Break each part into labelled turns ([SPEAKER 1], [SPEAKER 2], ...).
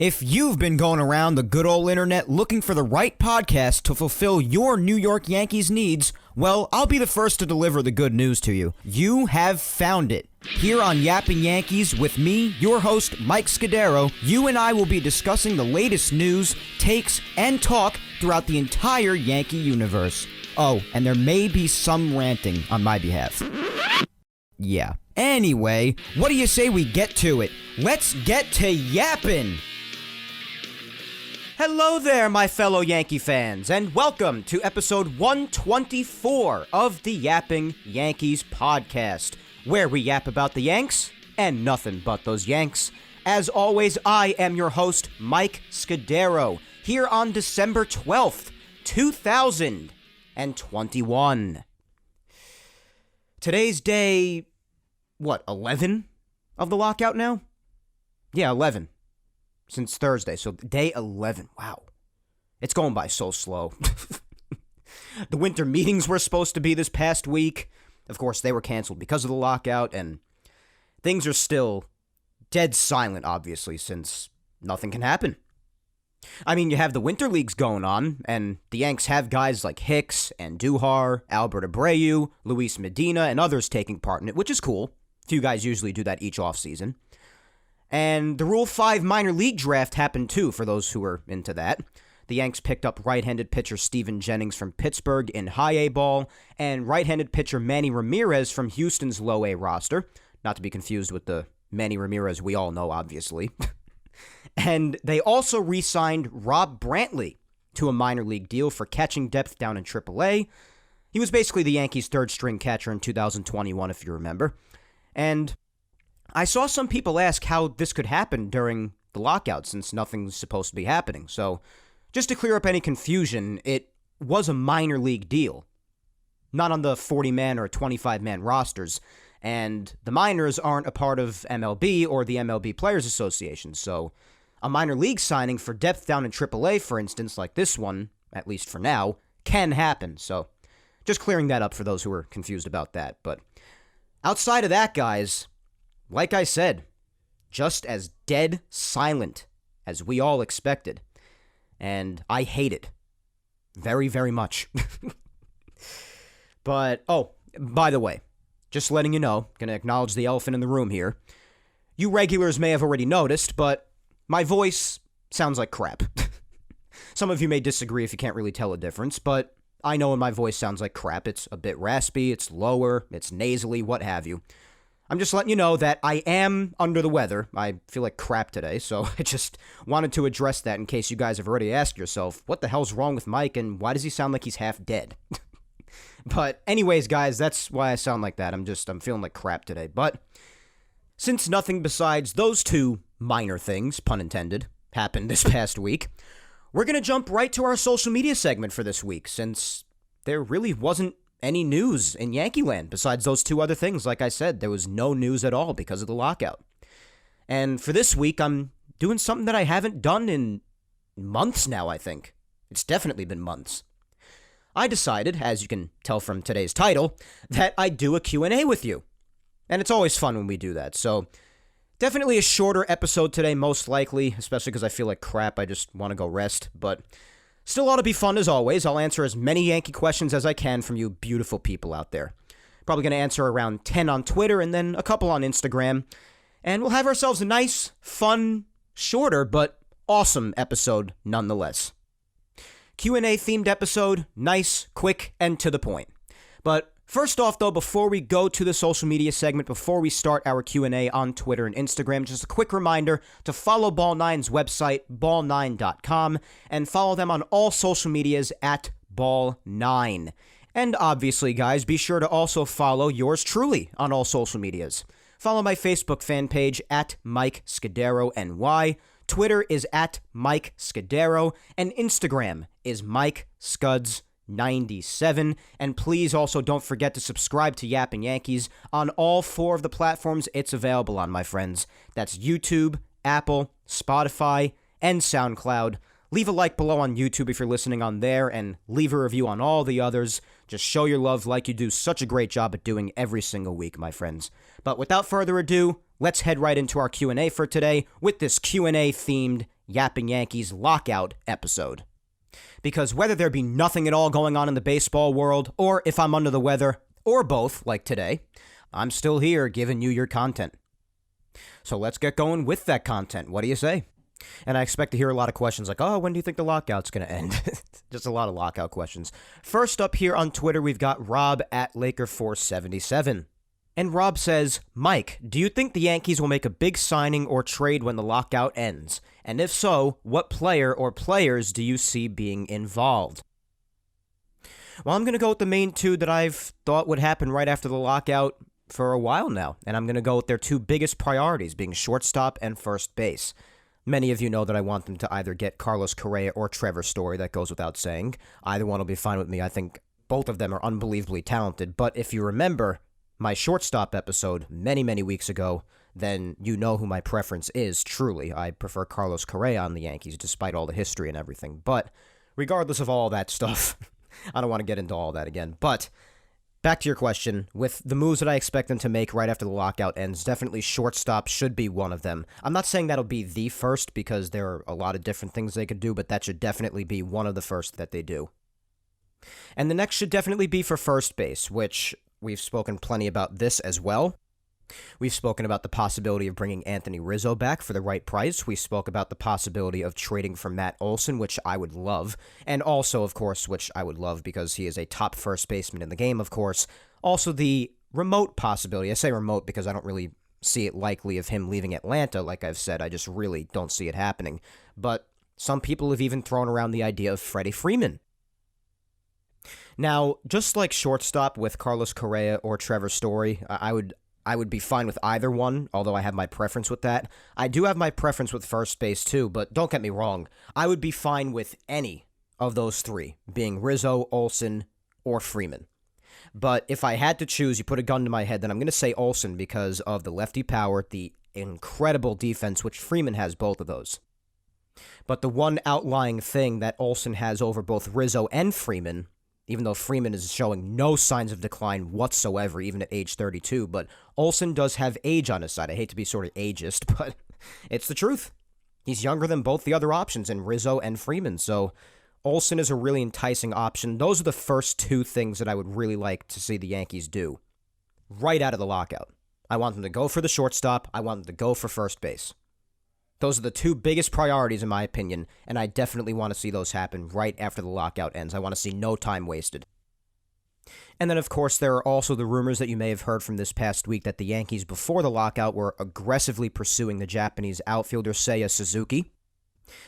[SPEAKER 1] If you've been going around the good old internet looking for the right podcast to fulfill your New York Yankees needs, well, I'll be the first to deliver the good news to you. You have found it. Here on Yapping Yankees with me, your host, Mike Scudiero, you and I will be discussing the latest news, takes, and talk throughout the entire Yankee universe. Oh, and there may be some ranting on my behalf. Yeah. Anyway, what do you say we get to it? Let's get to yapping! Hello there, my fellow Yankee fans, and welcome to episode 124 of the Yapping Yankees podcast, where we yap about the Yanks and nothing but those Yanks. As always, I am your host, Mike Scudiero, here on December 12th, 2021. Today's day, 11 of the lockout now? Yeah, 11. Since Thursday, so day 11. Wow. It's going by so slow. The winter meetings were supposed to be this past week. Of course, they were canceled because of the lockout, and things are still dead silent, obviously, since nothing can happen. I mean, you have the winter leagues going on, and the Yanks have guys like Hicks and Duhar, Albert Abreu, Luis Medina, and others taking part in it, which is cool. Few guys usually do that each offseason. And the Rule 5 minor league draft happened too, for those who are into that. The Yanks picked up right-handed pitcher Steven Jennings from Pittsburgh in high A ball, and right-handed pitcher Manny Ramirez from Houston's low A roster. Not to be confused with the Manny Ramirez we all know, obviously. And they also re-signed Rob Brantley to a minor league deal for catching depth down in AAA. He was basically the Yankees' third-string catcher in 2021, if you remember. And I saw some people ask how this could happen during the lockout since nothing's supposed to be happening. So, just to clear up any confusion, it was a minor league deal. Not on the 40-man or 25-man rosters. And the minors aren't a part of MLB or the MLB Players Association. So, a minor league signing for depth down in AAA, for instance, like this one, at least for now, can happen. So, just clearing that up for those who are confused about that. But outside of that, guys, like I said, just as dead silent as we all expected. And I hate it. Very, very much. But, by the way, just letting you know, gonna acknowledge the elephant in the room here. You regulars may have already noticed, but my voice sounds like crap. Some of you may disagree if you can't really tell a difference, but I know when my voice sounds like crap. It's a bit raspy, it's lower, it's nasally, what have you. I'm just letting you know that I am under the weather. I feel like crap today, so I just wanted to address that in case you guys have already asked yourself, what the hell's wrong with Mike and why does he sound like he's half dead? But anyways, guys, that's why I sound like that. I'm feeling like crap today. But since nothing besides those two minor things, pun intended, happened this past week, we're going to jump right to our social media segment for this week since there really wasn't any news in Yankee land besides those two other things. Like I said, there was no news at all because of the lockout. And for this week, I'm doing something that I haven't done in months now, I think. It's definitely been months. I decided, as you can tell from today's title, that I'd do a Q&A with you. And it's always fun when we do that. So definitely a shorter episode today, most likely, especially because I feel like crap. I just want to go rest. But still ought to be fun as always. I'll answer as many Yankee questions as I can from you beautiful people out there. Probably going to answer around 10 on Twitter and then a couple on Instagram. And we'll have ourselves a nice, fun, shorter, but awesome episode nonetheless. Q&A themed episode, nice, quick, and to the point. But first off, though, before we go to the social media segment, before we start our Q&A on Twitter and Instagram, just a quick reminder to follow Ball9's website, ball9.com, and follow them on all social medias at Ball9. And obviously, guys, be sure to also follow yours truly on all social medias. Follow my Facebook fan page at Mike Scudiero NY. Twitter is at Mike Scudiero, and Instagram is Mike Scuds 97, and please also don't forget to subscribe to Yapping Yankees on all 4 of the platforms it's available on, my friends. That's YouTube, Apple, Spotify, and SoundCloud. Leave a like below on YouTube if you're listening on there, and leave a review on all the others. Just show your love like you do such a great job at doing every single week, my friends. But without further ado, let's head right into our Q&A for today with this Q&A themed Yapping Yankees Lockout episode. Because whether there be nothing at all going on in the baseball world, or if I'm under the weather, or both, like today, I'm still here giving you your content. So let's get going with that content. What do you say? And I expect to hear a lot of questions like, oh, when do you think the lockout's going to end? Just a lot of lockout questions. First up here on Twitter, we've got Rob at Laker477. And Rob says, Mike, do you think the Yankees will make a big signing or trade when the lockout ends? And if so, what player or players do you see being involved? Well, I'm going to go with the main two that I've thought would happen right after the lockout for a while now. And I'm going to go with their two biggest priorities, being shortstop and first base. Many of you know that I want them to either get Carlos Correa or Trevor Story. That goes without saying. Either one will be fine with me. I think both of them are unbelievably talented. But if you remember my shortstop episode many, many weeks ago, then you know who my preference is, truly. I prefer Carlos Correa on the Yankees, despite all the history and everything. But regardless of all that stuff, I don't want to get into all that again. But back to your question, with the moves that I expect them to make right after the lockout ends, definitely shortstop should be one of them. I'm not saying that'll be the first because there are a lot of different things they could do, but that should definitely be one of the first that they do. And the next should definitely be for first base, which we've spoken plenty about this as well. We've spoken about the possibility of bringing Anthony Rizzo back for the right price. We spoke about the possibility of trading for Matt Olson, which I would love. And also, of course, which I would love because he is a top first baseman in the game, of course. Also, the remote possibility. I say remote because I don't really see it likely of him leaving Atlanta. Like I've said, I just really don't see it happening. But some people have even thrown around the idea of Freddie Freeman. Now, just like shortstop with Carlos Correa or Trevor Story, I would be fine with either one, although I have my preference with that. I do have my preference with first base too, but don't get me wrong. I would be fine with any of those three, being Rizzo, Olson, or Freeman. But if I had to choose, you put a gun to my head, then I'm going to say Olson because of the lefty power, the incredible defense, which Freeman has both of those. But the one outlying thing that Olson has over both Rizzo and Freeman, even though Freeman is showing no signs of decline whatsoever, even at age 32. But Olson does have age on his side. I hate to be sort of ageist, but it's the truth. He's younger than both the other options in Rizzo and Freeman. So Olson is a really enticing option. Those are the first two things that I would really like to see the Yankees do right out of the lockout. I want them to go for the shortstop. I want them to go for first base. Those are the two biggest priorities in my opinion, and I definitely want to see those happen right after the lockout ends. I want to see no time wasted. And then, of course, there are also the rumors that you may have heard from this past week that the Yankees, before the lockout, were aggressively pursuing the Japanese outfielder Seiya Suzuki.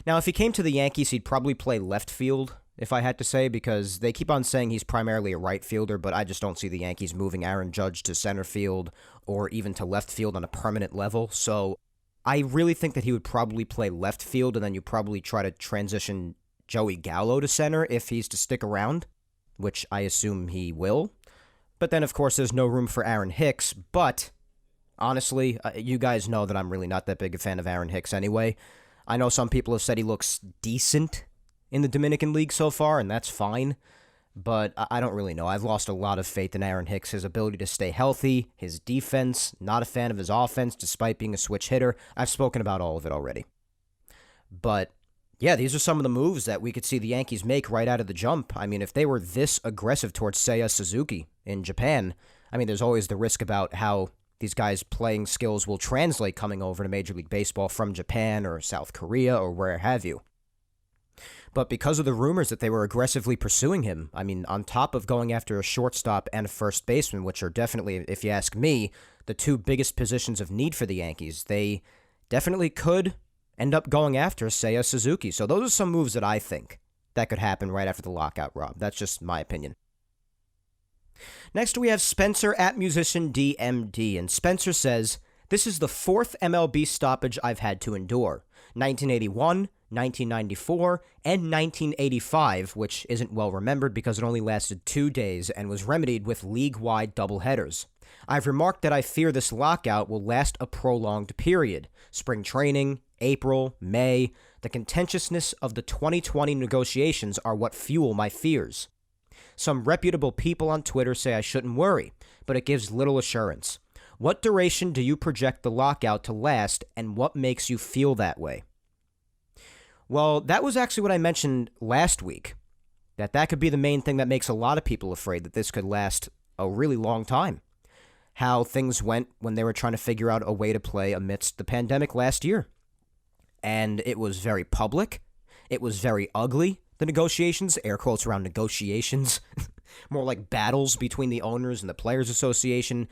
[SPEAKER 1] Now, if he came to the Yankees, he'd probably play left field, if I had to say, because they keep on saying he's primarily a right fielder, but I just don't see the Yankees moving Aaron Judge to center field or even to left field on a permanent level, so I really think that he would probably play left field, and then you probably try to transition Joey Gallo to center if he's to stick around, which I assume he will. But then, of course, there's no room for Aaron Hicks, but honestly, you guys know that I'm really not that big a fan of Aaron Hicks anyway. I know some people have said he looks decent in the Dominican League so far, and that's fine. But I don't really know. I've lost a lot of faith in Aaron Hicks, his ability to stay healthy, his defense, not a fan of his offense despite being a switch hitter. I've spoken about all of it already. But yeah, these are some of the moves that we could see the Yankees make right out of the jump. I mean, if they were this aggressive towards Seiya Suzuki in Japan, I mean, there's always the risk about how these guys' playing skills will translate coming over to Major League Baseball from Japan or South Korea or where have you. But because of the rumors that they were aggressively pursuing him, I mean, on top of going after a shortstop and a first baseman, which are definitely, if you ask me, the two biggest positions of need for the Yankees, they definitely could end up going after Seiya Suzuki. So those are some moves that I think that could happen right after the lockout, Rob. That's just my opinion. Next, we have Spencer at Musician DMD, and Spencer says, "This is the fourth MLB stoppage I've had to endure. 1981, 1994, and 1985, which isn't well remembered because it only lasted 2 days and was remedied with league-wide doubleheaders. I've remarked that I fear this lockout will last a prolonged period. Spring training, April, May, the contentiousness of the 2020 negotiations are what fuel my fears. Some reputable people on Twitter say I shouldn't worry, but it gives little assurance. What duration do you project the lockout to last, and what makes you feel that way?" Well, that was actually what I mentioned last week, that could be the main thing that makes a lot of people afraid that this could last a really long time. How things went when they were trying to figure out a way to play amidst the pandemic last year. And it was very public. It was very ugly, the negotiations, air quotes around negotiations, more like battles between the owners and the Players Association.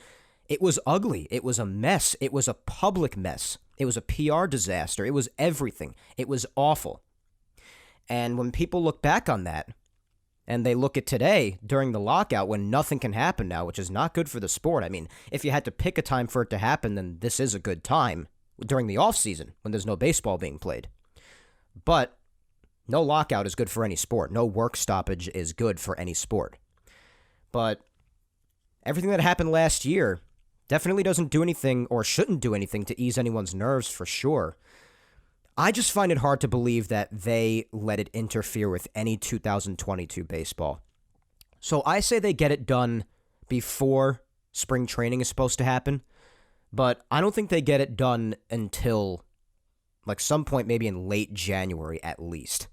[SPEAKER 1] It was ugly. It was a mess. It was a public mess. It was a PR disaster. It was everything. It was awful. And when people look back on that, and they look at today during the lockout when nothing can happen now, which is not good for the sport. I mean, if you had to pick a time for it to happen, then this is a good time during the off season when there's no baseball being played. But no lockout is good for any sport. No work stoppage is good for any sport. But everything that happened last year definitely doesn't do anything or shouldn't do anything to ease anyone's nerves for sure. I just find it hard to believe that they let it interfere with any 2022 baseball. So I say they get it done before spring training is supposed to happen, but I don't think they get it done until like some point maybe in late January at least.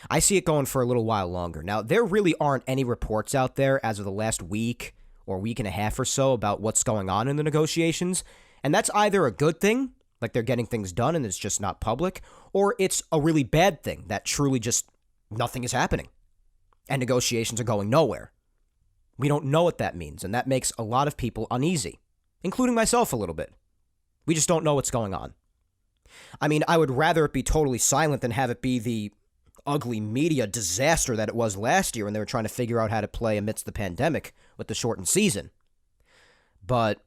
[SPEAKER 1] I see it going for a little while longer. Now, there really aren't any reports out there as of the last week or week and a half or so about what's going on in the negotiations, and that's either a good thing, like they're getting things done and it's just not public, or it's a really bad thing that truly just nothing is happening and negotiations are going nowhere. We don't know what that means, and that makes a lot of people uneasy, including myself a little bit. We just don't know what's going on. I mean, I would rather it be totally silent than have it be the ugly media disaster that it was last year when they were trying to figure out how to play amidst the pandemic with the shortened season. But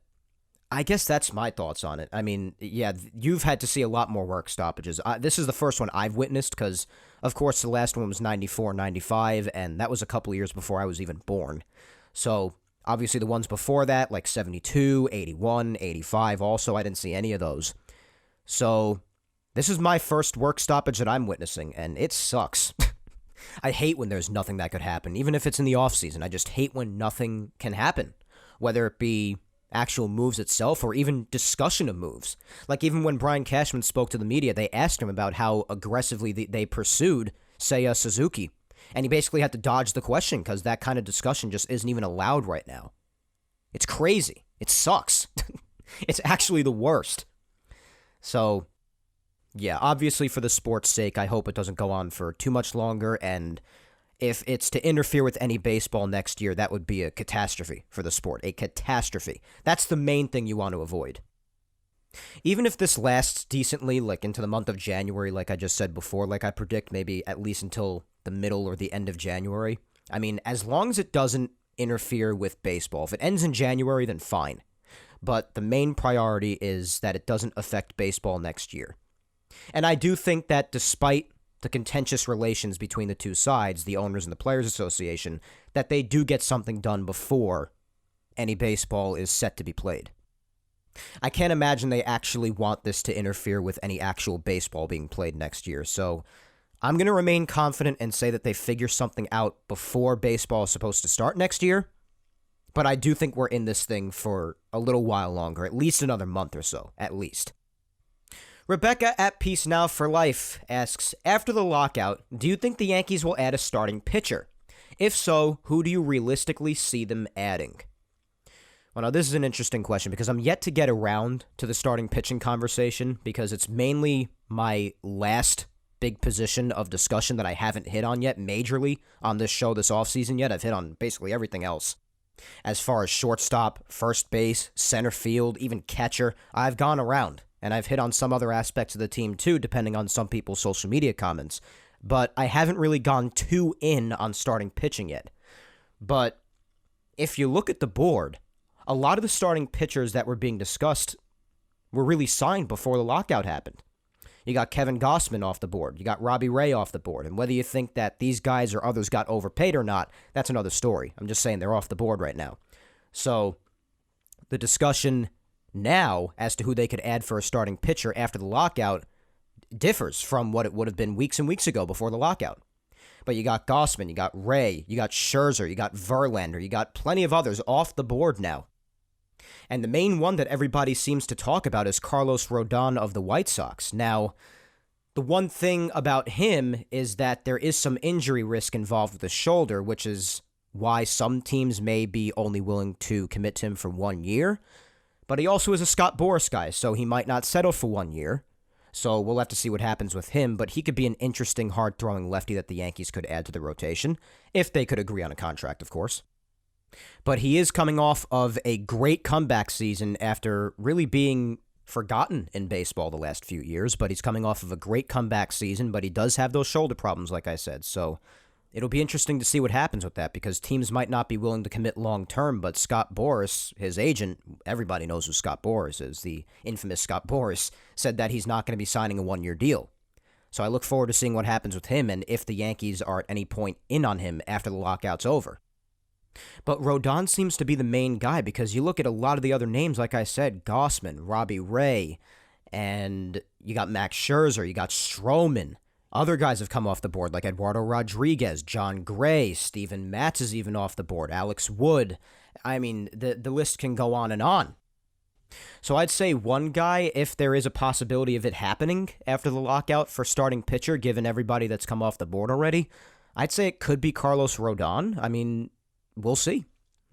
[SPEAKER 1] I guess that's my thoughts on it. I mean, yeah, you've had to see a lot more work stoppages. This is the first one I've witnessed because, of course, the last one was 94, 95, and that was a couple of years before I was even born. So, obviously, the ones before that, like 72, 81, 85, also, I didn't see any of those. So, this is my first work stoppage that I'm witnessing, and it sucks. I hate when there's nothing that could happen, even if it's in the off-season. I just hate when nothing can happen, whether it be actual moves itself or even discussion of moves. Like even when Brian Cashman spoke to the media, they asked him about how aggressively they pursued Seiya Suzuki. And he basically had to dodge the question because that kind of discussion just isn't even allowed right now. It's crazy. It sucks. It's actually the worst. So, yeah, obviously for the sport's sake, I hope it doesn't go on for too much longer, and if it's to interfere with any baseball next year, that would be a catastrophe for the sport. A catastrophe. That's the main thing you want to avoid. Even if this lasts decently, like into the month of January, like I just said before, like I predict maybe at least until the middle or the end of January. I mean, as long as it doesn't interfere with baseball. If it ends in January, then fine. But the main priority is that it doesn't affect baseball next year. And I do think that despite the contentious relations between the two sides, the owners and the Players Association, that they do get something done before any baseball is set to be played. I can't imagine they actually want this to interfere with any actual baseball being played next year, so I'm going to remain confident and say that they figure something out before baseball is supposed to start next year, but I do think we're in this thing for a little while longer, at least another month or so, at least. Rebecca at Peace Now for Life asks, after the lockout, do you think the Yankees will add a starting pitcher? If so, who do you realistically see them adding? Well, now this is an interesting question because I'm yet to get around to the starting pitching conversation because it's mainly my last big position of discussion that I haven't hit on yet majorly on this show this offseason yet. I've hit on basically everything else. As far as shortstop, first base, center field, even catcher, I've gone around. And I've hit on some other aspects of the team too, depending on some people's social media comments. But I haven't really gone too in on starting pitching yet. But if you look at the board, a lot of the starting pitchers that were being discussed were really signed before the lockout happened. You got Kevin Gossman off the board. You got Robbie Ray off the board. And whether you think that these guys or others got overpaid or not, that's another story. I'm just saying they're off the board right now. So the discussion now as to who they could add for a starting pitcher after the lockout differs from what it would have been weeks and weeks ago before the lockout. But you got Gossman, you got Ray, you got Scherzer, you got Verlander, you got plenty of others off the board now. And the main one that everybody seems to talk about is Carlos Rodon of the White Sox. Now, The one thing about him is that there is some injury risk involved with the shoulder, which is why some teams may be only willing to commit to him for 1 year. But he also is a Scott Boras guy, so he might not settle for 1 year. So we'll have to see what happens with him, but he could be an interesting, hard-throwing lefty that the Yankees could add to the rotation, if they could agree on a contract, of course. But he is coming off of a great comeback season after really being forgotten in baseball the last few years, but he's coming off of a great comeback season, but he does have those shoulder problems, like I said, so it'll be interesting to see what happens with that, because teams might not be willing to commit long-term, but Scott Boras, his agent, everybody knows who Scott Boras is, the infamous Scott Boras, said that he's not going to be signing a 1-year deal. So I look forward to seeing what happens with him and if the Yankees are at any point in on him after the lockout's over. But Rodon seems to be the main guy, because you look at a lot of the other names, like I said, Gossman, Robbie Ray, and you got Max Scherzer, you got Stroman. Other guys have come off the board, like Eduardo Rodriguez, John Gray, Steven Matz is even off the board, Alex Wood. I mean, the list can go on and on. So I'd say one guy, if there is a possibility of it happening after the lockout for starting pitcher, given everybody that's come off the board already, I'd say it could be Carlos Rodon. I mean, we'll see.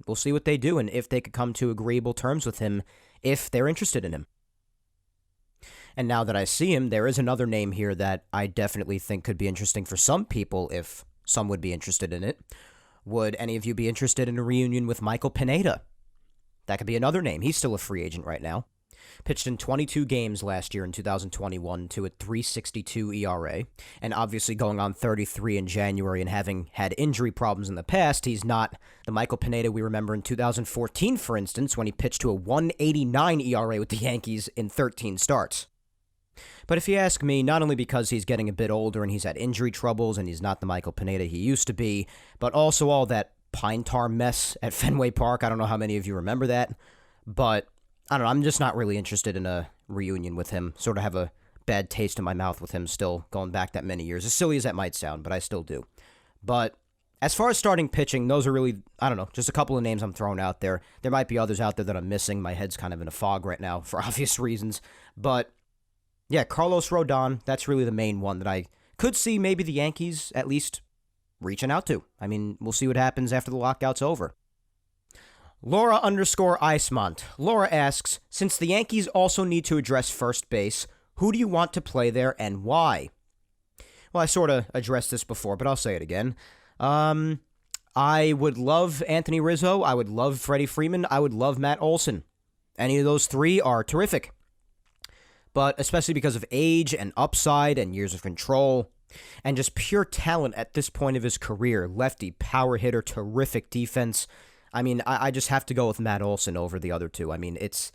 [SPEAKER 1] We'll see what they do and if they could come to agreeable terms with him if they're interested in him. And now that I see him, there is another name here that I definitely think could be interesting for some people if some would be interested in it. Would any of you be interested in a reunion with Michael Pineda? That could be another name. He's still a free agent right now. Pitched in 22 games last year in 2021 to a 3.62 ERA, and obviously going on 33 in January and having had injury problems in the past, he's not the Michael Pineda we remember in 2014, for instance, when he pitched to a 1.89 ERA with the Yankees in 13 starts. But if you ask me, not only because he's getting a bit older and he's had injury troubles and he's not the Michael Pineda he used to be, but also all that pine tar mess at Fenway Park. I don't know how many of you remember that, but I don't know, I'm just not really interested in a reunion with him. Sort of have a bad taste in my mouth with him still, going back that many years. As silly as that might sound, but I still do. But as far as starting pitching, those are really, I don't know, just a couple of names I'm throwing out there. There might be others out there that I'm missing. My head's kind of in a fog right now for obvious reasons. But yeah, Carlos Rodon, that's really the main one that I could see maybe the Yankees at least reaching out to. I mean, we'll see what happens after the lockout's over. Laura_Icemont. Laura asks, since the Yankees also need to address first base, who do you want to play there and why? Well, I sort of addressed this before, but I'll say it again. I would love Anthony Rizzo. I would love Freddie Freeman. I would love Matt Olson. Any of those three are terrific. But especially because of age and upside and years of control and just pure talent at this point of his career, lefty, power hitter, terrific defense. I mean, I just have to go with Matt Olson over the other two. I mean, it's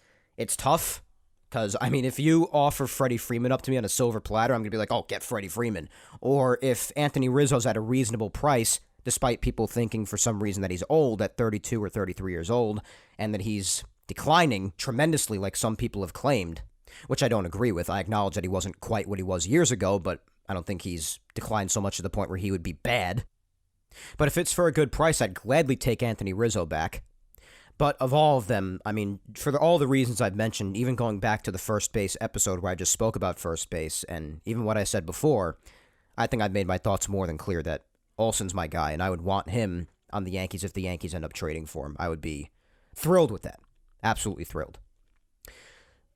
[SPEAKER 1] tough because, I mean, if you offer Freddie Freeman up to me on a silver platter, I'm going to be like, oh, get Freddie Freeman. Or if Anthony Rizzo's at a reasonable price, despite people thinking for some reason that he's old at 32 or 33 years old and that he's declining tremendously like some people have claimed, which I don't agree with. I acknowledge that he wasn't quite what he was years ago, but I don't think he's declined so much to the point where he would be bad. But if it's for a good price, I'd gladly take Anthony Rizzo back. But of all of them, I mean, for all the reasons I've mentioned, even going back to the first base episode where I just spoke about first base, and even what I said before, I think I've made my thoughts more than clear that Olson's my guy, and I would want him on the Yankees if the Yankees end up trading for him. I would be thrilled with that. Absolutely thrilled.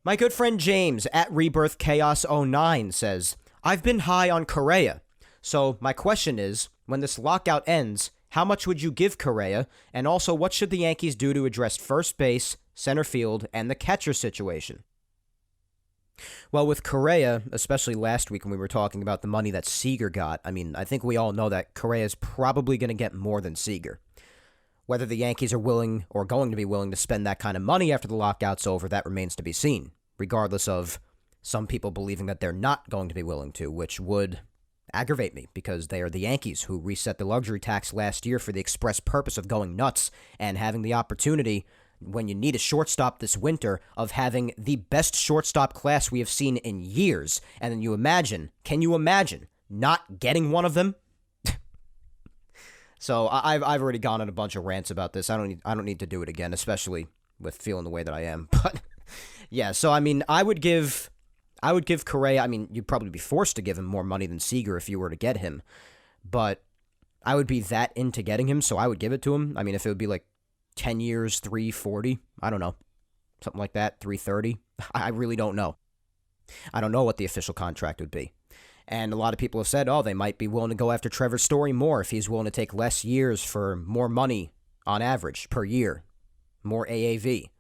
[SPEAKER 1] My good friend James at Rebirth Chaos 09 says, I've been high on Correa. So my question is, when this lockout ends, how much would you give Correa? And also, what should the Yankees do to address first base, center field, and the catcher situation? Well, with Correa, especially last week when we were talking about the money that Seager got, I mean, I think we all know that Correa is probably going to get more than Seager. Whether the Yankees are willing or going to be willing to spend that kind of money after the lockout's over, that remains to be seen, regardless of some people believing that they're not going to be willing to, which would aggravate me because they are the Yankees who reset the luxury tax last year for the express purpose of going nuts and having the opportunity, when you need a shortstop this winter, of having the best shortstop class we have seen in years. And then can you imagine not getting one of them? So I've already gone on a bunch of rants about this. I don't need to do it again, especially with feeling the way that I am. But yeah, so I mean, I would give I would give Correa, I mean, you'd probably be forced to give him more money than Seager if you were to get him, but I would be that into getting him, so I would give it to him. I mean, if it would be like 10 years, 340, I don't know, something like that, 330. I really don't know. I don't know what the official contract would be. And a lot of people have said, oh, they might be willing to go after Trevor Story more if he's willing to take less years for more money on average per year, more AAV.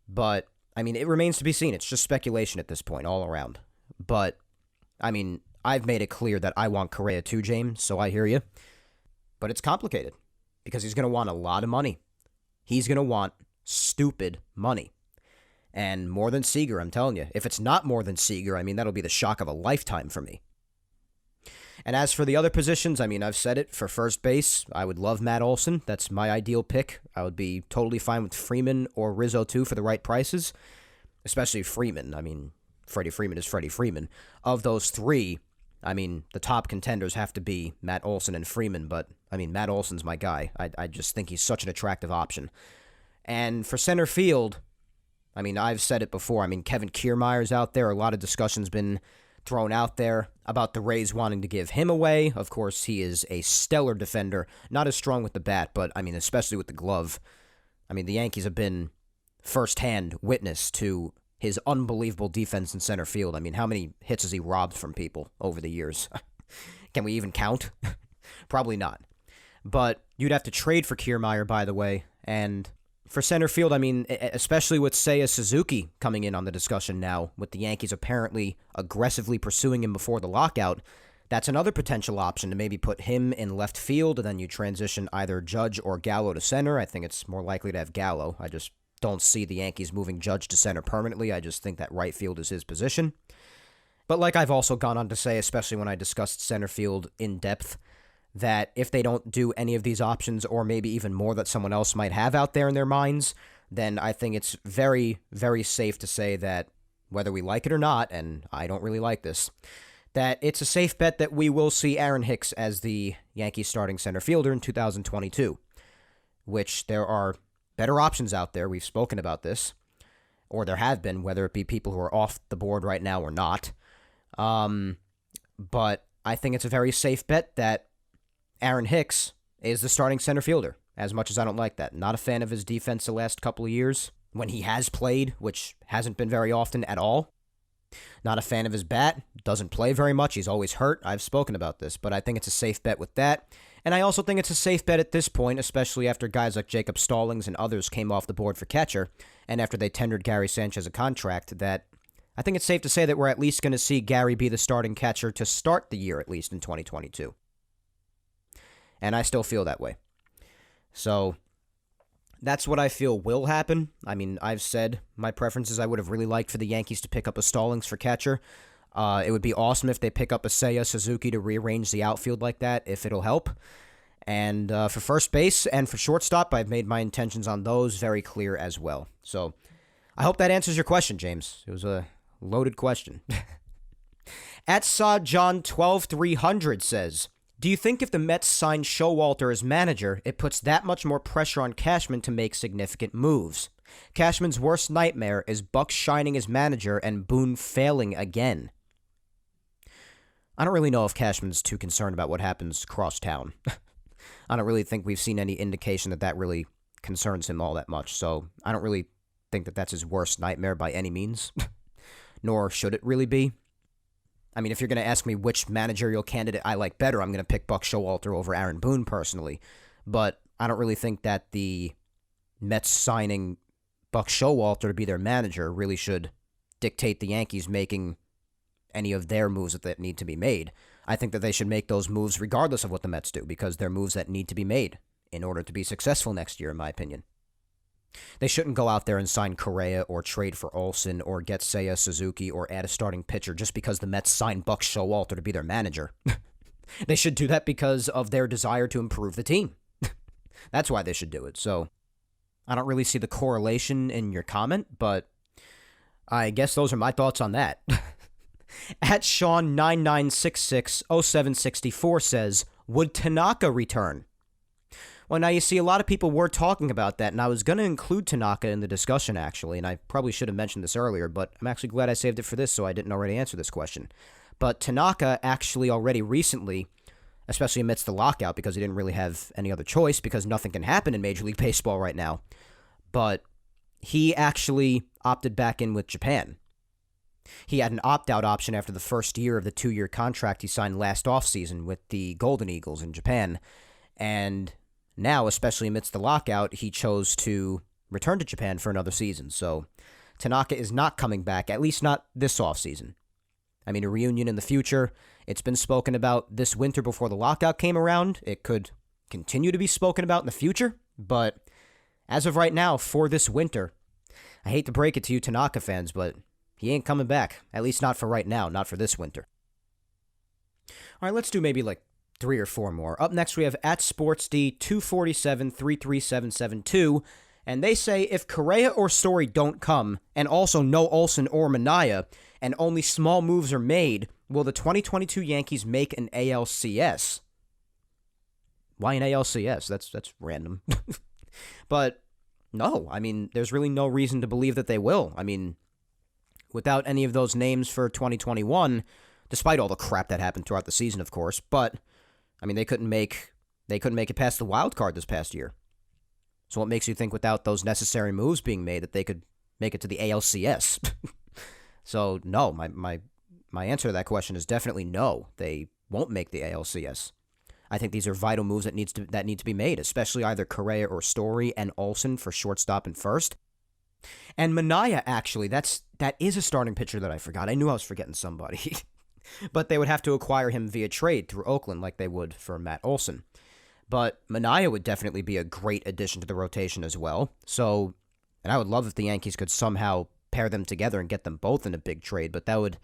[SPEAKER 1] But, I mean, it remains to be seen. It's just speculation at this point, all around. But, I mean, I've made it clear that I want Correa too, James, so I hear you. But it's complicated because he's going to want a lot of money. He's going to want stupid money. And more than Seager, I'm telling you. If it's not more than Seager, I mean, that'll be the shock of a lifetime for me. And as for the other positions, I mean, I've said it. For first base, I would love Matt Olson. That's my ideal pick. I would be totally fine with Freeman or Rizzo, too, for the right prices. Especially Freeman. I mean, Freddie Freeman is Freddie Freeman. Of those three, I mean, the top contenders have to be Matt Olson and Freeman. But, I mean, Matt Olson's my guy. I just think he's such an attractive option. And for center field, I mean, I've said it before. I mean, Kevin Kiermaier's out there. A lot of discussion's been thrown out there about the Rays wanting to give him away. Of course, he is a stellar defender. Not as strong with the bat, but, I mean, especially with the glove. I mean, the Yankees have been firsthand witness to his unbelievable defense in center field. I mean, how many hits has he robbed from people over the years? Can we even count? Probably not. But you'd have to trade for Kiermaier, by the way, and for center field, I mean, especially with Seiya Suzuki coming in on the discussion now, with the Yankees apparently aggressively pursuing him before the lockout, that's another potential option to maybe put him in left field, and then you transition either Judge or Gallo to center. I think it's more likely to have Gallo. I just don't see the Yankees moving Judge to center permanently. I just think that right field is his position. But like I've also gone on to say, especially when I discussed center field in depth, that if they don't do any of these options, or maybe even more that someone else might have out there in their minds, then I think it's very, very safe to say that whether we like it or not, and I don't really like this, that it's a safe bet that we will see Aaron Hicks as the Yankees starting center fielder in 2022, which there are better options out there. We've spoken about this, or there have been, whether it be people who are off the board right now or not. But I think it's a very safe bet that Aaron Hicks is the starting center fielder, as much as I don't like that. Not a fan of his defense the last couple of years, when he has played, which hasn't been very often at all. Not a fan of his bat, doesn't play very much, he's always hurt. I've spoken about this, but I think it's a safe bet with that. And I also think it's a safe bet at this point, especially after guys like Jacob Stallings and others came off the board for catcher, and after they tendered Gary Sanchez a contract, that I think it's safe to say that we're at least going to see Gary be the starting catcher to start the year, at least in 2022. And I still feel that way. So that's what I feel will happen. I mean, I've said my preferences. I would have really liked for the Yankees to pick up a Stallings for catcher. It would be awesome if they pick up a Seiya Suzuki to rearrange the outfield like that, if it'll help. And for first base and for shortstop, I've made my intentions on those very clear as well. So I hope that answers your question, James. It was a loaded question. At John 12300 says, do you think if the Mets sign Showalter as manager, it puts that much more pressure on Cashman to make significant moves? Cashman's worst nightmare is Buck shining as manager and Boone failing again. I don't really know if Cashman's too concerned about what happens across town. I don't really think we've seen any indication that that really concerns him all that much, so I don't really think that that's his worst nightmare by any means, nor should it really be. I mean, if you're going to ask me which managerial candidate I like better, I'm going to pick Buck Showalter over Aaron Boone personally. But I don't really think that the Mets signing Buck Showalter to be their manager really should dictate the Yankees making any of their moves that need to be made. I think that they should make those moves regardless of what the Mets do, because they're moves that need to be made in order to be successful next year, in my opinion. They shouldn't go out there and sign Correa or trade for Olson or get Seiya Suzuki or add a starting pitcher just because the Mets signed Buck Showalter to be their manager. They should do that because of their desire to improve the team. That's why they should do it. So I don't really see the correlation in your comment, but I guess those are my thoughts on that. At Sean99660764 says, would Tanaka return? Well, now you see, a lot of people were talking about that, and I was going to include Tanaka in the discussion, actually, and I probably should have mentioned this earlier, but I'm actually glad I saved it for this so I didn't already answer this question. But Tanaka actually already recently, especially amidst the lockout, because he didn't really have any other choice, because nothing can happen in Major League Baseball right now, but he actually opted back in with Japan. He had an opt-out option after the first year of the 2-year contract he signed last offseason with the Golden Eagles in Japan, and now, especially amidst the lockout, he chose to return to Japan for another season. So Tanaka is not coming back, at least not this offseason. I mean, a reunion in the future, it's been spoken about this winter before the lockout came around. It could continue to be spoken about in the future, but as of right now, for this winter, I hate to break it to you Tanaka fans, but he ain't coming back. At least not for right now, not for this winter. All right, let's do maybe like 3 or 4 more. Up next, we have at SportsD247-33772, and they say if Correa or Story don't come, and also no Olsen or Manaea, and only small moves are made, will the 2022 Yankees make an ALCS? Why an ALCS? That's random. But no, I mean, there's really no reason to believe that they will. I mean, without any of those names for 2021, despite all the crap that happened throughout the season, of course, but I mean, they couldn't make it past the wild card this past year. So what makes you think without those necessary moves being made that they could make it to the ALCS? So no, my answer to that question is definitely no. They won't make the ALCS. I think these are vital moves that need to be made, especially either Correa or Story and Olsen for shortstop and first. And Manaea, actually, that is a starting pitcher that I forgot. I knew I was forgetting somebody. But they would have to acquire him via trade through Oakland like they would for Matt Olson. But Manaea would definitely be a great addition to the rotation as well. So, and I would love if the Yankees could somehow pair them together and get them both in a big trade, but that would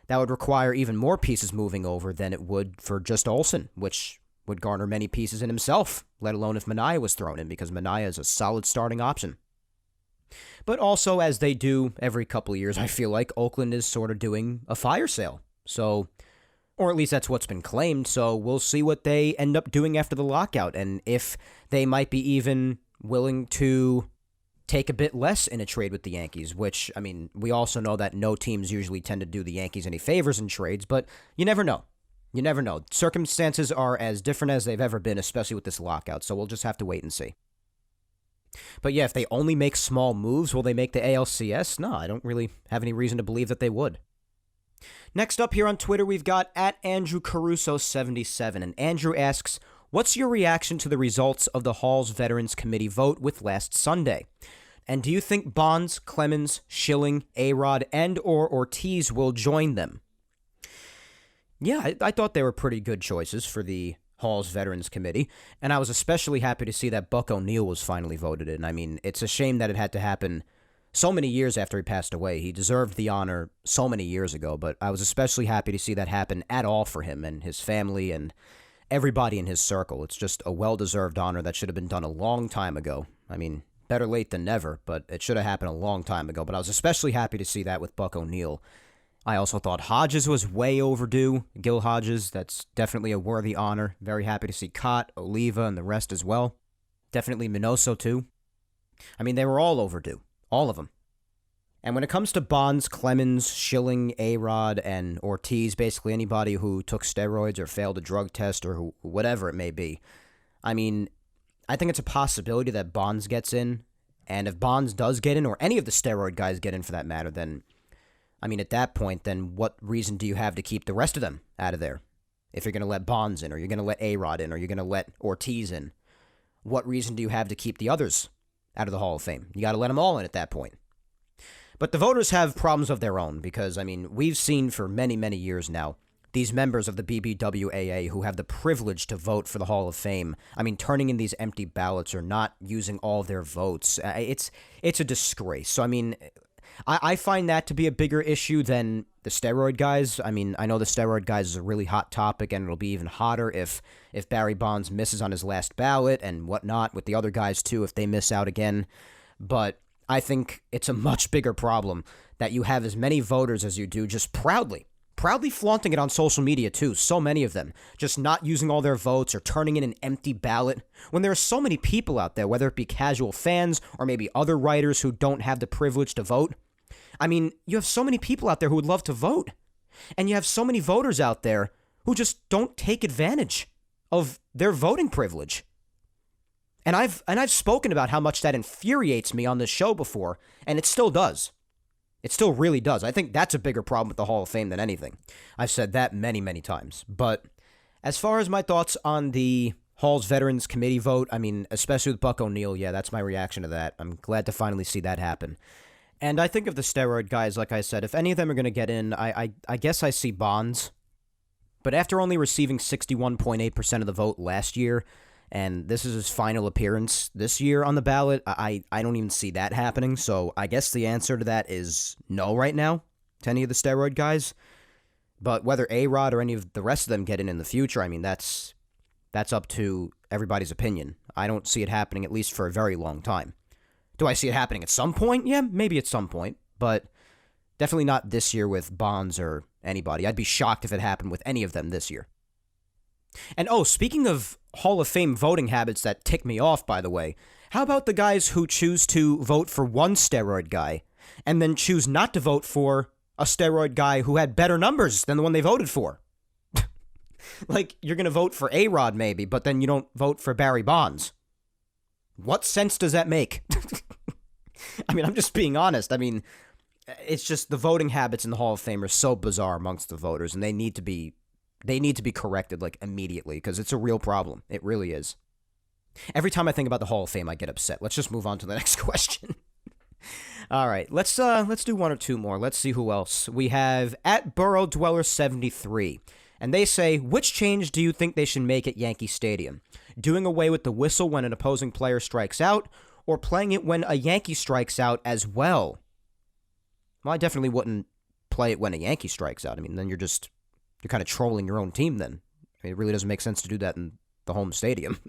[SPEAKER 1] require even more pieces moving over than it would for just Olsen, which would garner many pieces in himself, let alone if Manaea was thrown in, because Manaea is a solid starting option. But also, as they do every couple of years, I feel like Oakland is sort of doing a fire sale. So, or at least that's what's been claimed, so we'll see what they end up doing after the lockout, and if they might be even willing to take a bit less in a trade with the Yankees, which, I mean, we also know that no teams usually tend to do the Yankees any favors in trades, but you never know. You never know. Circumstances are as different as they've ever been, especially with this lockout, so we'll just have to wait and see. But yeah, if they only make small moves, will they make the ALCS? No, I don't really have any reason to believe that they would. Next up here on Twitter, we've got at Andrew Caruso77, and Andrew asks, what's your reaction to the results of the Hall's Veterans Committee vote with last Sunday? And do you think Bonds, Clemens, Schilling, A-Rod, and or Ortiz will join them? Yeah, I thought they were pretty good choices for the Hall's Veterans Committee, and I was especially happy to see that Buck O'Neil was finally voted in. I mean, it's a shame that it had to happen so many years after he passed away. He deserved the honor so many years ago, but I was especially happy to see that happen at all for him and his family and everybody in his circle. It's just a well-deserved honor that should have been done a long time ago. I mean, better late than never, but it should have happened a long time ago. But I was especially happy to see that with Buck O'Neil. I also thought Hodges was way overdue. Gil Hodges, that's definitely a worthy honor. Very happy to see Cott, Oliva, and the rest as well. Definitely Minoso, too. I mean, they were all overdue. All of them. And when it comes to Bonds, Clemens, Schilling, A-Rod, and Ortiz, basically anybody who took steroids or failed a drug test or whatever it may be, I mean, I think it's a possibility that Bonds gets in. And if Bonds does get in, or any of the steroid guys get in for that matter, then, I mean, at that point, then what reason do you have to keep the rest of them out of there? If you're going to let Bonds in, or you're going to let A-Rod in, or you're going to let Ortiz in, what reason do you have to keep the others out of the Hall of Fame? You got to let them all in at that point. But the voters have problems of their own because, I mean, we've seen for many, many years now these members of the BBWAA who have the privilege to vote for the Hall of Fame, I mean, turning in these empty ballots or not using all their votes. It's a disgrace. So, I mean, I find that to be a bigger issue than the steroid guys. I mean, I know the steroid guys is a really hot topic, and it'll be even hotter if Barry Bonds misses on his last ballot and whatnot with the other guys, too, if they miss out again. But I think it's a much bigger problem that you have as many voters as you do just proudly proudly flaunting it on social media too, so many of them, just not using all their votes or turning in an empty ballot, when there are so many people out there, whether it be casual fans or maybe other writers who don't have the privilege to vote. I mean, you have so many people out there who would love to vote, and you have so many voters out there who just don't take advantage of their voting privilege. And I've spoken about how much that infuriates me on this show before, and it still does. It still really does. I think that's a bigger problem with the Hall of Fame than anything. I've said that many, many times. But as far as my thoughts on the Hall's Veterans Committee vote, I mean, especially with Buck O'Neil, yeah, that's my reaction to that. I'm glad to finally see that happen. And I think of the steroid guys, like I said, if any of them are going to get in, I guess I see Bonds. But after only receiving 61.8% of the vote last year, and this is his final appearance this year on the ballot, I don't even see that happening. So I guess the answer to that is no right now to any of the steroid guys. But whether A-Rod or any of the rest of them get in the future, I mean, that's up to everybody's opinion. I don't see it happening, at least for a very long time. Do I see it happening at some point? Yeah, maybe at some point. But definitely not this year with Bonds or anybody. I'd be shocked if it happened with any of them this year. And speaking of Hall of Fame voting habits that tick me off, by the way, how about the guys who choose to vote for one steroid guy and then choose not to vote for a steroid guy who had better numbers than the one they voted for? Like, you're going to vote for A-Rod maybe, but then you don't vote for Barry Bonds. What sense does that make? I mean, I'm just being honest. I mean, it's just the voting habits in the Hall of Fame are so bizarre amongst the voters, and they need to be corrected, like, immediately, because it's a real problem. It really is. Every time I think about the Hall of Fame, I get upset. Let's just move on to the next question. All right, let's do one or two more. Let's see who else. We have at Burrow Dweller 73, and they say, which change do you think they should make at Yankee Stadium? Doing away with the whistle when an opposing player strikes out, or playing it when a Yankee strikes out as well? Well, I definitely wouldn't play it when a Yankee strikes out. I mean, then you're kind of trolling your own team then. I mean, it really doesn't make sense to do that in the home stadium.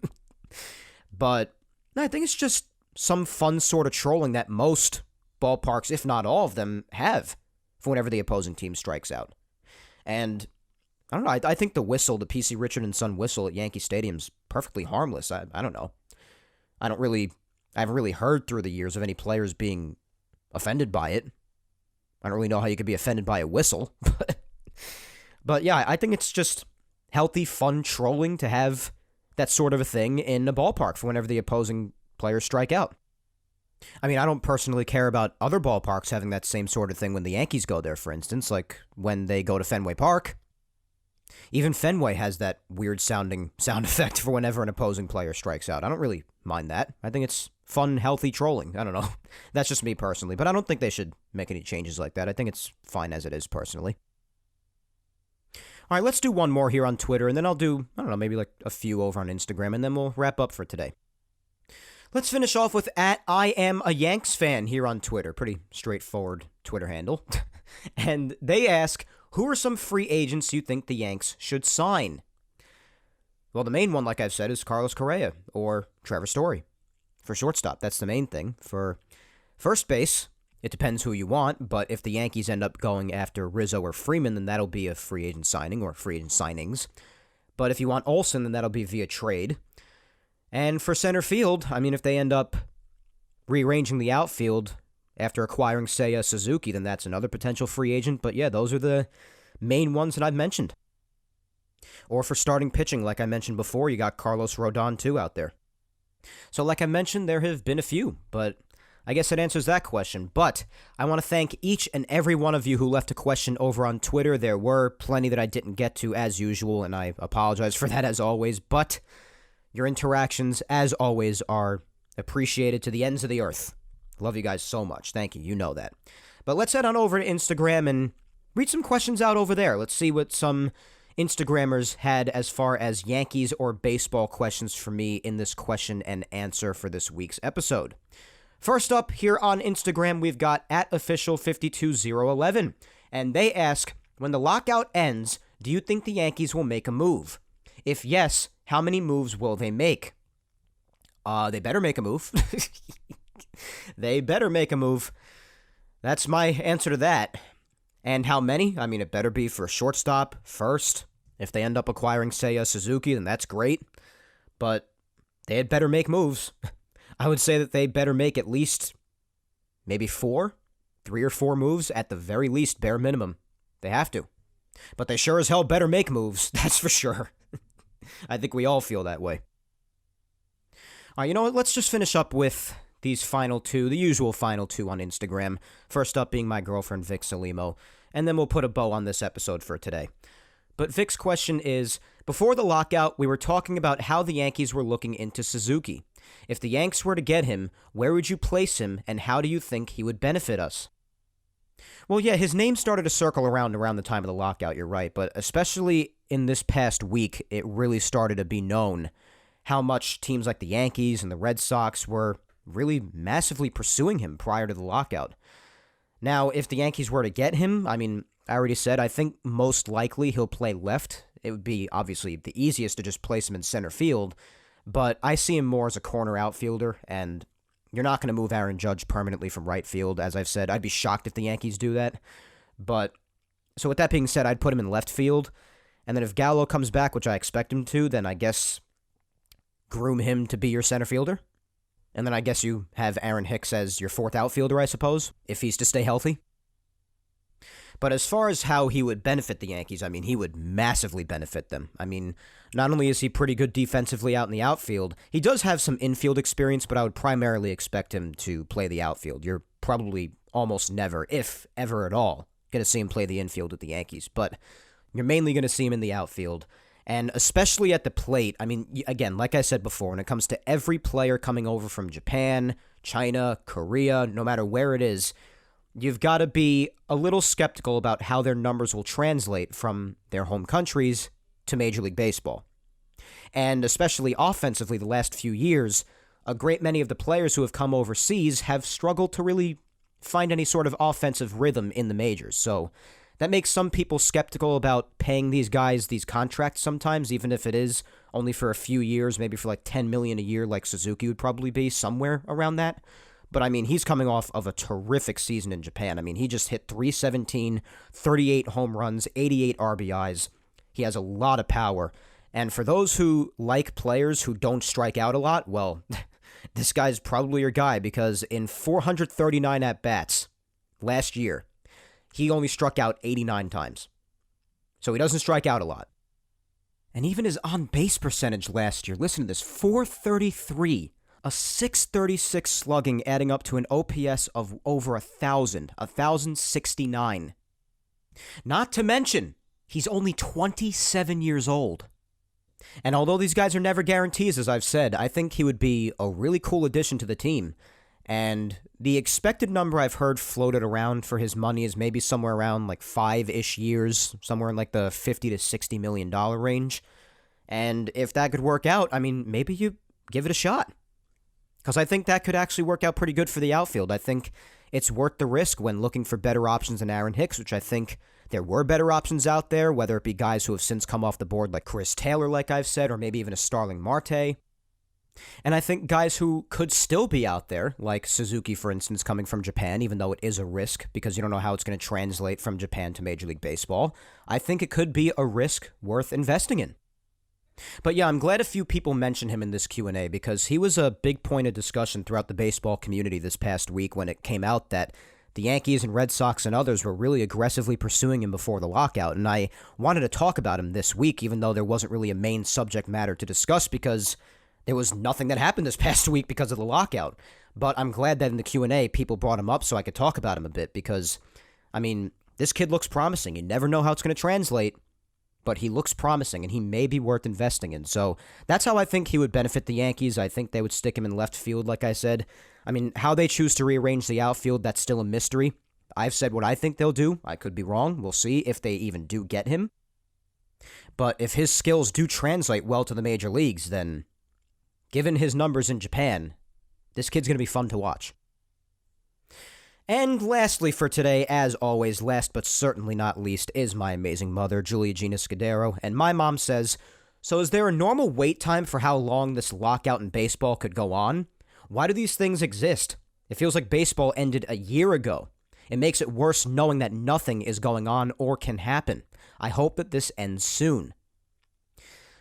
[SPEAKER 1] But I think it's just some fun sort of trolling that most ballparks, if not all of them, have for whenever the opposing team strikes out. And I don't know, I think the whistle, the P.C. Richard and Son whistle at Yankee Stadium's perfectly harmless. I don't know. I haven't really heard through the years of any players being offended by it. I don't really know how you could be offended by a whistle. But yeah, I think it's just healthy, fun trolling to have that sort of a thing in a ballpark for whenever the opposing players strike out. I mean, I don't personally care about other ballparks having that same sort of thing when the Yankees go there, for instance, like when they go to Fenway Park. Even Fenway has that weird-sounding sound effect for whenever an opposing player strikes out. I don't really mind that. I think it's fun, healthy trolling. I don't know. That's just me personally, but I don't think they should make any changes like that. I think it's fine as it is, personally. All right, let's do one more here on Twitter, and then I'll do, I don't know, maybe like a few over on Instagram, and then we'll wrap up for today. Let's finish off with at I am a Yanks fan here on Twitter. Pretty straightforward Twitter handle. And they ask, who are some free agents you think the Yanks should sign? Well, the main one, like I've said, is Carlos Correa or Trevor Story. For shortstop, that's the main thing. For first base, it depends who you want, but if the Yankees end up going after Rizzo or Freeman, then that'll be a free agent signing or free agent signings. But if you want Olsen, then that'll be via trade. And for center field, I mean, if they end up rearranging the outfield after acquiring Seiya Suzuki, then that's another potential free agent. But yeah, those are the main ones that I've mentioned. Or for starting pitching, like I mentioned before, you got Carlos Rodon too out there. So like I mentioned, there have been a few, but I guess that answers that question. But I want to thank each and every one of you who left a question over on Twitter. There were plenty that I didn't get to as usual, and I apologize for that as always. But your interactions, as always, are appreciated to the ends of the earth. Love you guys so much. Thank you. You know that. But let's head on over to Instagram and read some questions out over there. Let's see what some Instagrammers had as far as Yankees or baseball questions for me in this question and answer for this week's episode. First up, here on Instagram, we've got @official52011, and they ask, when the lockout ends, do you think the Yankees will make a move? If yes, how many moves will they make? They better make a move. They better make a move. That's my answer to that. And how many? I mean, it better be for a shortstop first. If they end up acquiring, say, a Suzuki, then that's great. But they had better make moves. I would say that they better make at least maybe 3 or 4 moves at the very least, bare minimum. They have to. But they sure as hell better make moves, that's for sure. I think we all feel that way. All right, you know what? Let's just finish up with these final two, the usual final two on Instagram. First up being my girlfriend, Vic Salimo. And then we'll put a bow on this episode for today. But Vic's question is, before the lockout, we were talking about how the Yankees were looking into Suzuki. If the Yanks were to get him, where would you place him, and how do you think he would benefit us? Well, yeah, his name started to circle around the time of the lockout, you're right, but especially in this past week, it really started to be known how much teams like the Yankees and the Red Sox were really massively pursuing him prior to the lockout. Now, if the Yankees were to get him, I mean, I already said, I think most likely he'll play left. It would be, obviously, the easiest to just place him in center field, but I see him more as a corner outfielder, and you're not going to move Aaron Judge permanently from right field. As I've said, I'd be shocked if the Yankees do that. But, so with that being said, I'd put him in left field, and then if Gallo comes back, which I expect him to, then I guess groom him to be your center fielder. And then I guess you have Aaron Hicks as your fourth outfielder, I suppose, if he's to stay healthy. But as far as how he would benefit the Yankees, I mean, he would massively benefit them. I mean, not only is he pretty good defensively out in the outfield, he does have some infield experience, but I would primarily expect him to play the outfield. You're probably almost never, if ever at all, going to see him play the infield with the Yankees, but you're mainly going to see him in the outfield. And especially at the plate, I mean, again, like I said before, when it comes to every player coming over from Japan, China, Korea, no matter where it is, you've got to be a little skeptical about how their numbers will translate from their home countries to Major League Baseball. And especially offensively, the last few years, a great many of the players who have come overseas have struggled to really find any sort of offensive rhythm in the majors. So that makes some people skeptical about paying these guys these contracts sometimes, even if it is only for a few years, maybe for like $10 million a year like Suzuki would probably be, somewhere around that. But I mean, he's coming off of a terrific season in Japan. I mean, he just hit 317, 38 home runs, 88 RBIs. He has a lot of power. And for those who like players who don't strike out a lot, well, this guy's probably your guy, because in 439 at-bats last year, he only struck out 89 times. So he doesn't strike out a lot. And even his on-base percentage last year, listen to this, 433, a 636 slugging, adding up to an OPS of over 1,069. Not to mention, he's only 27 years old. And although these guys are never guarantees, as I've said, I think he would be a really cool addition to the team. And the expected number I've heard floated around for his money is maybe somewhere around like 5-ish years, somewhere in like the $50 to $60 million range. And if that could work out, I mean, maybe you give it a shot. Because I think that could actually work out pretty good for the outfield. I think it's worth the risk when looking for better options than Aaron Hicks, which I think there were better options out there, whether it be guys who have since come off the board like Chris Taylor, like I've said, or maybe even a Starling Marte. And I think guys who could still be out there, like Suzuki, for instance, coming from Japan, even though it is a risk because you don't know how it's going to translate from Japan to Major League Baseball, I think it could be a risk worth investing in. But yeah, I'm glad a few people mentioned him in this Q&A because he was a big point of discussion throughout the baseball community this past week when it came out that the Yankees and Red Sox and others were really aggressively pursuing him before the lockout, and I wanted to talk about him this week, even though there wasn't really a main subject matter to discuss because there was nothing that happened this past week because of the lockout. But I'm glad that in the Q&A, people brought him up so I could talk about him a bit because, I mean, this kid looks promising. You never know how it's going to translate, but he looks promising, and he may be worth investing in. So that's how I think he would benefit the Yankees. I think they would stick him in left field, like I said. I mean, how they choose to rearrange the outfield, that's still a mystery. I've said what I think they'll do. I could be wrong. We'll see if they even do get him. But if his skills do translate well to the major leagues, then given his numbers in Japan, this kid's going to be fun to watch. And lastly for today, as always, last but certainly not least, is my amazing mother, Julia Gina Scudiero. And my mom says, so is there a normal wait time for how long this lockout in baseball could go on? Why do these things exist? It feels like baseball ended a year ago. It makes it worse knowing that nothing is going on or can happen. I hope that this ends soon.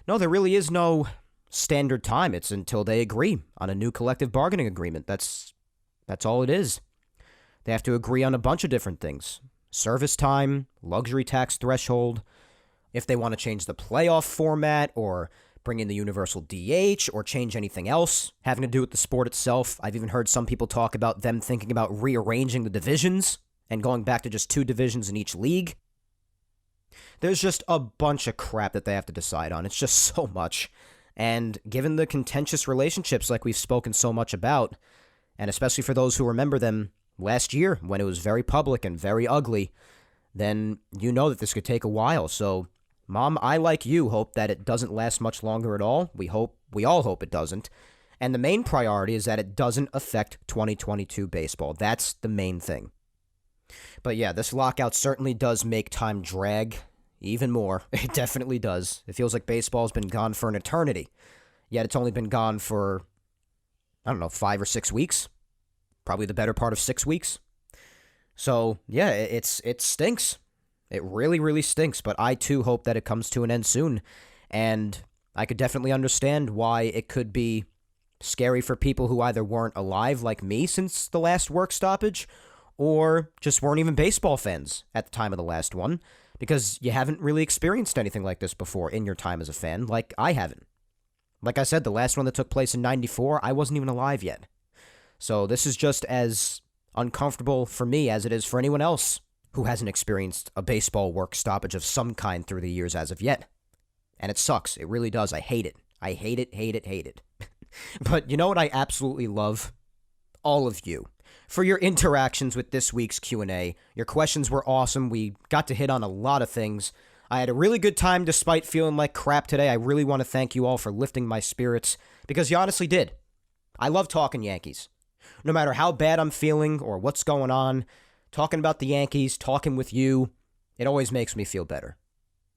[SPEAKER 1] No, there really is no standard time. It's until they agree on a new collective bargaining agreement. That's all it is. They have to agree on a bunch of different things. Service time, luxury tax threshold, if they want to change the playoff format or bring in the universal DH or change anything else having to do with the sport itself. I've even heard some people talk about them thinking about rearranging the divisions and going back to just 2 divisions in each league. There's just a bunch of crap that they have to decide on. It's just so much. And given the contentious relationships like we've spoken so much about, and especially for those who remember them last year when it was very public and very ugly, then you know that this could take a while. So, Mom, I, like you, hope that it doesn't last much longer at all. We all hope it doesn't. And the main priority is that it doesn't affect 2022 baseball. That's the main thing. But yeah, this lockout certainly does make time drag even more. It definitely does. It feels like baseball's been gone for an eternity. Yet it's only been gone for, 5 or 6 weeks. Probably the better part of 6 weeks. So, yeah, it stinks. It really, really stinks, but I too hope that it comes to an end soon. And I could definitely understand why it could be scary for people who either weren't alive like me since the last work stoppage, or just weren't even baseball fans at the time of the last one, because you haven't really experienced anything like this before in your time as a fan, like I haven't. Like I said, the last one that took place in '94, I wasn't even alive yet. So this is just as uncomfortable for me as it is for anyone else who hasn't experienced a baseball work stoppage of some kind through the years as of yet. And it sucks. It really does. I hate it. I hate it, hate it, hate it. But you know what I absolutely love? All of you. For your interactions with this week's Q&A. Your questions were awesome. We got to hit on a lot of things. I had a really good time despite feeling like crap today. I really want to thank you all for lifting my spirits, because you honestly did. I love talking Yankees. No matter how bad I'm feeling or what's going on, talking about the Yankees, talking with you, it always makes me feel better.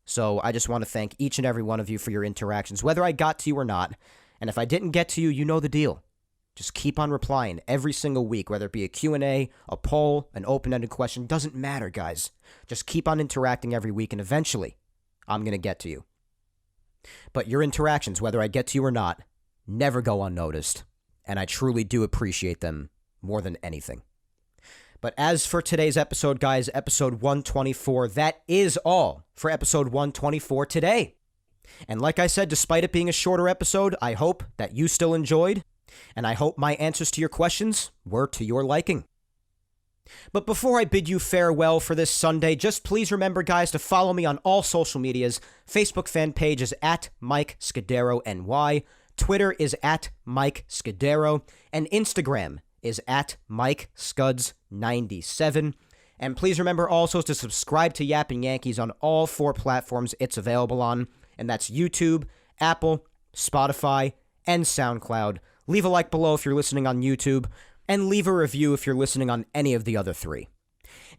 [SPEAKER 1] So I just want to thank each and every one of you for your interactions, whether I got to you or not. And if I didn't get to you, you know the deal. Just keep on replying every single week, whether it be a Q&A, a poll, an open-ended question. Doesn't matter, guys. Just keep on interacting every week, and eventually, I'm going to get to you. But your interactions, whether I get to you or not, never go unnoticed. And I truly do appreciate them more than anything. But as for today's episode, guys, episode 124, that is all for episode 124 today. And like I said, despite it being a shorter episode, I hope that you still enjoyed, and I hope my answers to your questions were to your liking. But before I bid you farewell for this Sunday, just please remember, guys, to follow me on all social medias. Facebook fan page is at Mike Scudiero NY. Twitter is at Mike Scudiero. And Instagram is at Mike Scuds97. And please remember also to subscribe to Yapping Yankees on all 4 platforms it's available on. And that's YouTube, Apple, Spotify, and SoundCloud. Leave a like below if you're listening on YouTube, and leave a review if you're listening on any of the other 3.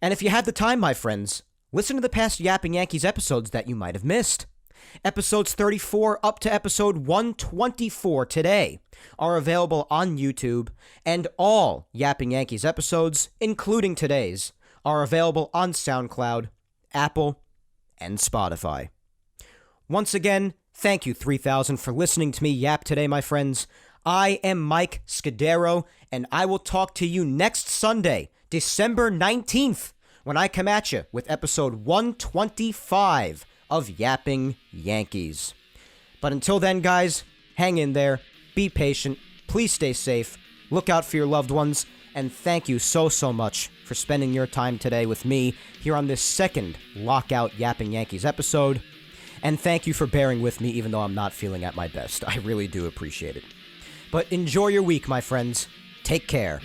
[SPEAKER 1] And if you had the time, my friends, listen to the past Yapping Yankees episodes that you might have missed. Episodes 34 up to episode 124 today are available on YouTube, and all Yapping Yankees episodes, including today's, are available on SoundCloud, Apple, and Spotify. Once again, thank you 3000 for listening to me yap today, my friends. I am Mike Scudiero, and I will talk to you next Sunday, December 19th, when I come at you with episode 125 of Yapping Yankees. But until then, guys, hang in there, be patient, please stay safe, look out for your loved ones, and thank you so much for spending your time today with me here on this second Lockout Yapping Yankees episode. And thank you for bearing with me even though I'm not feeling at my best. I really do appreciate it. But enjoy your week, my friends. Take care.